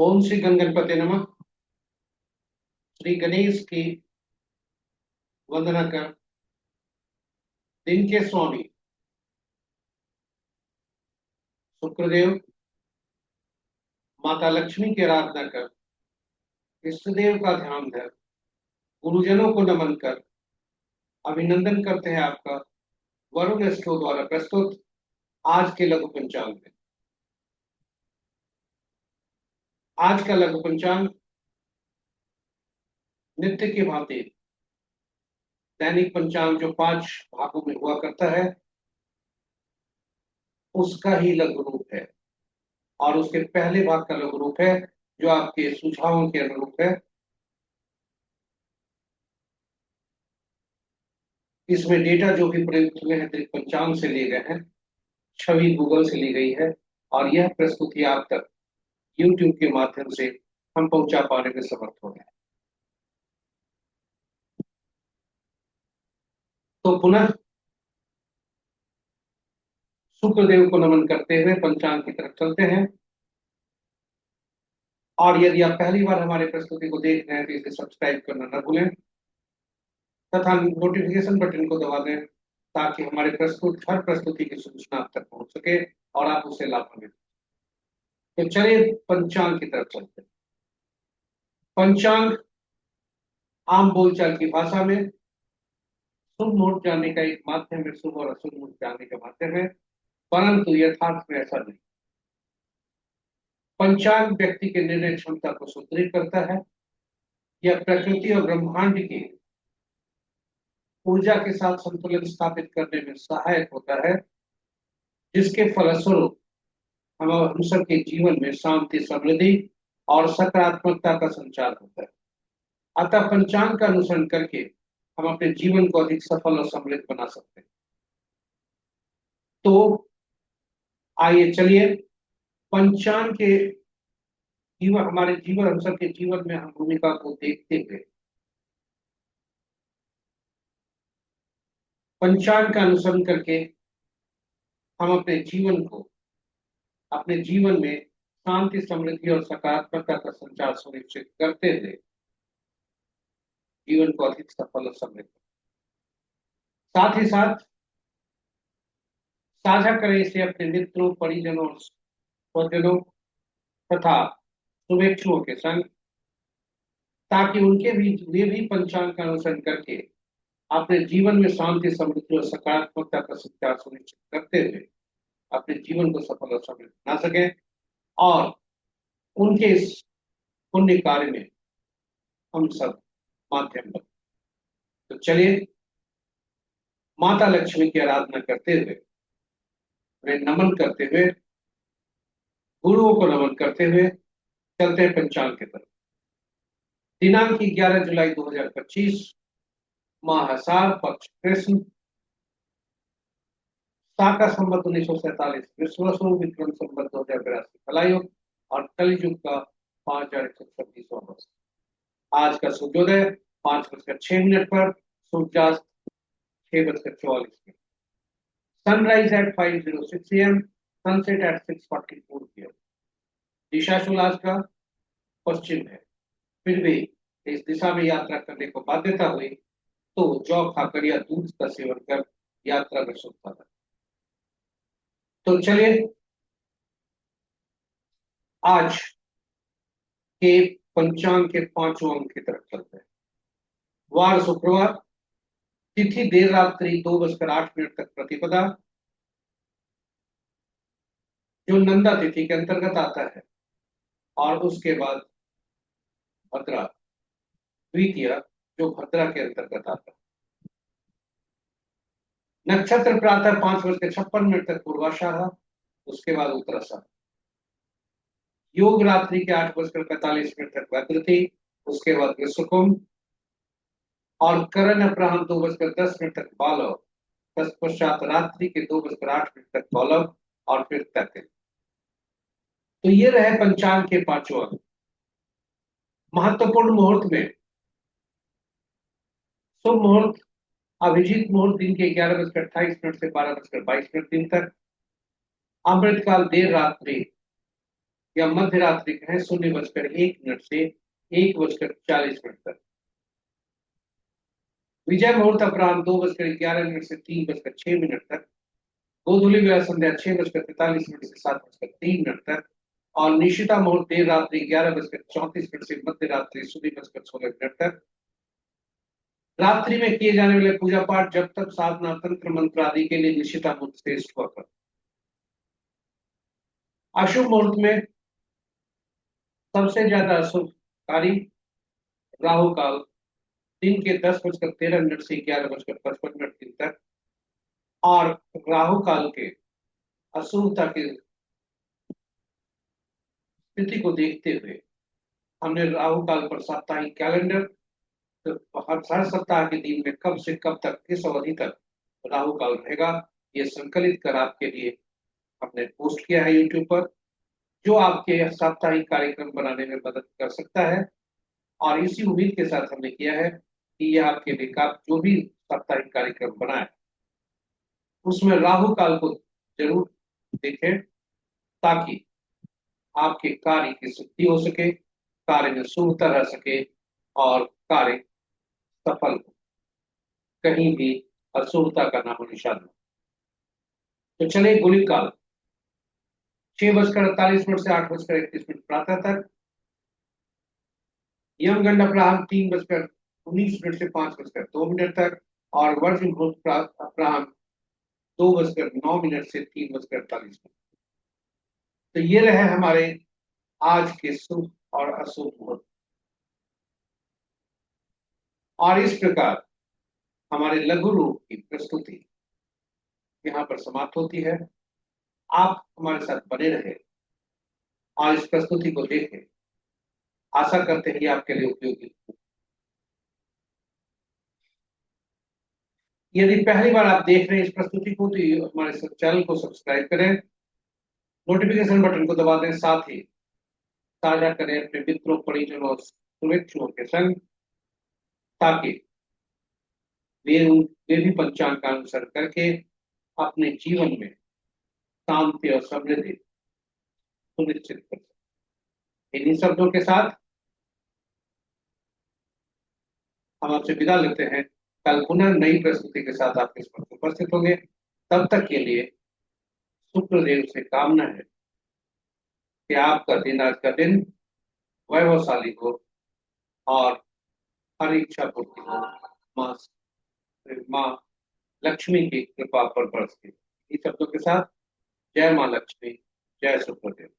ओम श्री गणगणपति नमः। श्री गणेश की वंदना कर दिन के स्वामी शुक्रदेव, माता लक्ष्मी की आराधना कर, इष्ट देव का ध्यान धर, गुरुजनों को नमन कर, अभिनंदन करते हैं आपका वरुण एस्ट्रो द्वारा प्रस्तुत आज के लघु पंचांग में। आज का लघु पंचांग नित्य की भांति दैनिक पंचांग जो 5 भागों में हुआ करता है उसका ही लघु रूप है, और उसके पहले भाग का लघु रूप है जो आपके सुझावों के अनुरूप है। इसमें डेटा जो भी प्रयुक्त हुए हैं पंचांग से लिए गए हैं, छवि गूगल से ली गई है, और यह प्रस्तुति आप तक यूट्यूब के माध्यम से हम पहुंचा पाने में समर्थ हो गए। तो पुनः शुक्रदेव को नमन करते हुए पंचांग की तरफ चलते हैं। और यदि आप पहली बार हमारे प्रस्तुति को देख रहे हैं तो इसे सब्सक्राइब करना न भूलें तथा नोटिफिकेशन बटन को दबा दें ताकि हमारे हर प्रस्तुति की सूचना आप तक पहुंच सके और आप उससे लाभान्वित। तो चलिए पंचांग की तरफ चलते हैं। पंचांग आम बोलचाल की भाषा में शुभ मुहूर्त जानने का एक माध्यम है, शुभ और अशुभ मुहूर्त जानने का माध्यम है, परंतु यथार्थ में ऐसा नहीं। पंचांग व्यक्ति के निर्णय क्षमता को सुदृढ़ करता है। यह प्रकृति और ब्रह्मांड की ऊर्जा के साथ संतुलन स्थापित करने में सहायक होता है, जिसके फलस्वरूप हम सबके जीवन में शांति, समृद्धि और सकारात्मकता का संचार होता है। अतः पंचांग का अनुसरण करके हम अपने जीवन को अधिक सफल और समृद्ध बना सकते हैं। तो आइए चलिए पंचांग के जीवन, हमारे जीवन, हम सबके जीवन में हम भूमिका को देखते हुए पंचांग का अनुसरण करके हम अपने जीवन में शांति, समृद्धि और सकारात्मकता का संचार सुनिश्चित करते हुए जीवन को अधिक सफल और समृद्ध, साथ ही साथ साझा करें इसे अपने मित्रों, परिजनों और स्वजनों तथा शुभेच्छुओं के संग, ताकि वे भी पंचांग का अनुसरण करके अपने जीवन में शांति, समृद्धि और सकारात्मकता का संचार सुनिश्चित करते हुए अपने जीवन को सफल और समृद्ध बना सके और उनके इस पुण्य कार्य में हम सब माध्यम बने। तो चलिए माता लक्ष्मी की आराधना करते हुए, उन्हें नमन करते हुए, गुरुओं को नमन करते हुए चलते हैं पंचांग की तरफ। दिनांक 11 जुलाई 2025, माह आषाढ़, पक्ष कृष्ण, शाका संवत 1947 विश्वासु, विक्रम संवत 2082 कलायुग और कलयुग का 5126वां वर्ष। आज का सूर्योदय 5:06 पर, सूर्यास्त 6:44। Sunrise at 5:06 AM, sunset at 6:44 PM। दिशाशूल आज का पश्चिम है, फिर भी इस दिशा में यात्रा करने को बाध्यता हुई तो जौ खाकर या दूध का सेवन कर यात्रा में शुभ फल। तो चलिए आज के पंचांग के 5वें अंक की तरफ चलते हैं। वार शुक्रवार, तिथि देर रात्रि 2:08 तक प्रतिपदा, जो नंदा तिथि के अंतर्गत आता है, और उसके बाद भद्रा द्वितीय, जो भद्रा के अंतर्गत आता है। नक्षत्र प्रातः 5:56 तक पूर्वाषाढ़, उसके बाद उत्तराषाढ़। योग रात्रि के 8:45 तक वैद्यति, उसके बाद विश्वकुंभ, और करण अपराह्न 2:10 तक बालव, तत्पश्चात रात्रि के 2:08 तक बालव और फिर तैतिल। तो ये रहे पंचांग के 5 अंक। महत्वपूर्ण मुहूर्त में शुभ मुहूर्त अभिजीत मुहूर्त दिन के 11:28 से 12:22 दिन तक। अमृतकाल देर रात्रि या मध्य रात्रि कहें 0:01 से 1:40 तक। विजय मुहूर्त अपराह्न 2:11 से 3:06 तक। गोधूलि वेला संध्या 6:43 से 7:03 तक। और निशिता मुहूर्त देर रात्रि 11:34 से मध्य रात्रि 0:16 तक। रात्रि में किए जाने वाले पूजा पाठ जब तक साधना तंत्र मंत्र आदि के लिए निशिता मुहूर्त श्रेष्ठ हुआ कर। अशुभ मुहूर्त में सबसे ज्यादा अशुभकारी राहु काल दिन के 10:13 से 11:55 तक। और राहु काल के अशुभता की स्थिति को देखते हुए हमने राहु काल पर साप्ताहिक कैलेंडर, तो हर सप्ताह के दिन में कब से कब तक किस अवधि तक राहु काल रहेगा, ये संकलित कर आपके लिए हमने पोस्ट किया है यूट्यूब पर, जो आपके साप्ताहिक कार्यक्रम बनाने में मदद कर सकता है। और इसी उम्मीद के साथ हमने किया है कि यह आपके लिए जो भी साप्ताहिक कार्यक्रम बनाए उसमें राहु काल को जरूर देखें, ताकि आपके कार्य की सिद्धि हो सके, कार्य में शुभता रह सके और कार्य सफल हो, कहीं भी अशुभता का नामो निशान हो। तो चले गुलिक काल 6:48 से 8:31 प्रातः तक। यमगंड अपराह्न 3:19 से 5:02 तक। और वर्ज मुहूर्त अपराह्न 2:09 से 3:48। तो ये रहे हमारे आज के शुभ और अशुभ मुहूर्त। और इस प्रकार हमारे लघु रूप की प्रस्तुति यहाँ पर समाप्त होती है। आप हमारे साथ बने रहे और इस प्रस्तुति को देखें। आशा करते हैं कि आपके लिए उपयोगी हो। यदि पहली बार आप देख रहे हैं इस प्रस्तुति को, तो हमारे चैनल को सब्सक्राइब करें, नोटिफिकेशन बटन को दबा दें, साथ ही साझा करें अपने मित्रों, परिजनों और शुभेच्छुओं के संग, ताकि वे भी पंचांग का अनुसरण करके अपने जीवन में शांति और समृद्धि सुनिश्चित कर सकें। इन्हीं शब्दों के साथ हम आपसे विदा लेते हैं। कल पुनः नई प्रस्तुति के साथ आपके समक्ष उपस्थित होंगे। तब तक के लिए शुक्रदेव से कामना है कि आपका दिन, आज का दिन वैभवशाली हो और हर इच्छा पूर्ति हो। माँ माँ लक्ष्मी की कृपा पर बरसे। इस शब्दों के साथ जय माँ लक्ष्मी, जय शुक्रदेव।